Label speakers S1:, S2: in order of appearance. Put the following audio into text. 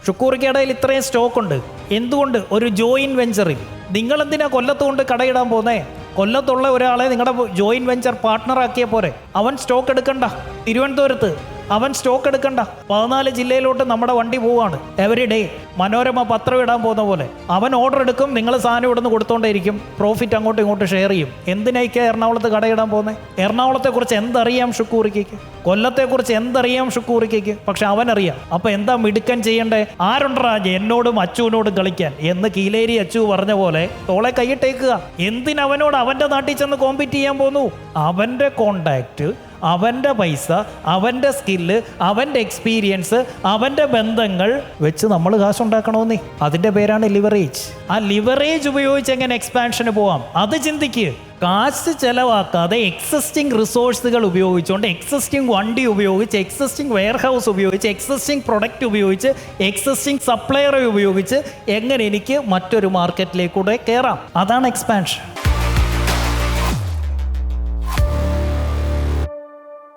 S1: ഷുക്കൂറിക്കടയിൽ ഇത്രയും സ്റ്റോക്ക് ഉണ്ട്, എന്തുകൊണ്ട് ഒരു ജോയിൻറ്റ് വെഞ്ചറിൽ നിങ്ങളെന്തിനാ കൊല്ലത്ത് കൊണ്ട് കടയിടാൻ പോന്നേ? കൊല്ലത്തുള്ള ഒരാളെ നിങ്ങളുടെ ജോയിൻറ്റ് വെഞ്ചർ പാർട്ട്ണറാക്കിയ പോരെ. അവൻ സ്റ്റോക്ക് എടുക്കണ്ട. തിരുവനന്തപുരത്ത് അവൻ സ്റ്റോക്ക് എടുക്കണ്ട. 14 ജില്ലയിലോട്ട് നമ്മുടെ വണ്ടി പോവാണ് എവറി ഡേ. മനോരമ പത്രം ഇടാൻ പോകുന്ന പോലെ അവൻ ഓർഡർ എടുക്കും, നിങ്ങൾ സാധനം ഇവിടുന്ന് കൊടുത്തോണ്ടേയിരിക്കും, പ്രോഫിറ്റ് അങ്ങോട്ടും ഇങ്ങോട്ടും ഷെയർ ചെയ്യും. എന്തിനേക്കാ എറണാകുളത്ത് കടയിടാൻ പോകുന്നത്? എറണാകുളത്തെക്കുറിച്ച് എന്തറിയാം ഷുക്കൂറിക്കയ്ക്ക്? കൊല്ലത്തെക്കുറിച്ച് എന്തറിയാം ഷുക്കൂറിക്കയ്ക്ക്? പക്ഷെ അവനറിയാം. അപ്പം എന്താ മിടുക്കൻ ചെയ്യണ്ടേ? ആരുണ്ടറാ എന്നോടും അച്ചുവിനോടും കളിക്കാൻ എന്ന് കീലേരി അച്ചു പറഞ്ഞ പോലെ തോളെ കൈയിട്ടേക്കുക. എന്തിനവനോട് അവൻ്റെ നാട്ടിൽ ചെന്ന് കോമ്പീറ്റ് ചെയ്യാൻ പോന്നു? അവൻ്റെ കോണ്ടാക്റ്റ്, അവൻ്റെ പൈസ, അവൻ്റെ സ്കില്ല്, അവൻ്റെ എക്സ്പീരിയൻസ്, അവൻ്റെ ബന്ധങ്ങൾ വെച്ച് നമ്മൾ കാശുണ്ടാക്കണമെന്നേ. അതിൻ്റെ പേരാണ് ലിവറേജ്. ആ ലിവറേജ് ഉപയോഗിച്ച് എങ്ങനെ എക്സ്പാൻഷന് പോവാം അത് ചിന്തിക്കുക. കാശ് ചെലവാക്കാതെ എക്സിസ്റ്റിംഗ് റിസോഴ്സുകൾ ഉപയോഗിച്ചുകൊണ്ട്, എക്സിസ്റ്റിംഗ് വണ്ടി ഉപയോഗിച്ച്, എക്സിസ്റ്റിംഗ് വെയർഹൗസ് ഉപയോഗിച്ച്, എക്സിസ്റ്റിംഗ് പ്രൊഡക്റ്റ് ഉപയോഗിച്ച്, എക്സിസ്റ്റിംഗ് സപ്ലയറെ ഉപയോഗിച്ച് എങ്ങനെ എനിക്ക് മറ്റൊരു മാർക്കറ്റിലേക്കൂടെ കയറാം, അതാണ് എക്സ്പാൻഷൻ.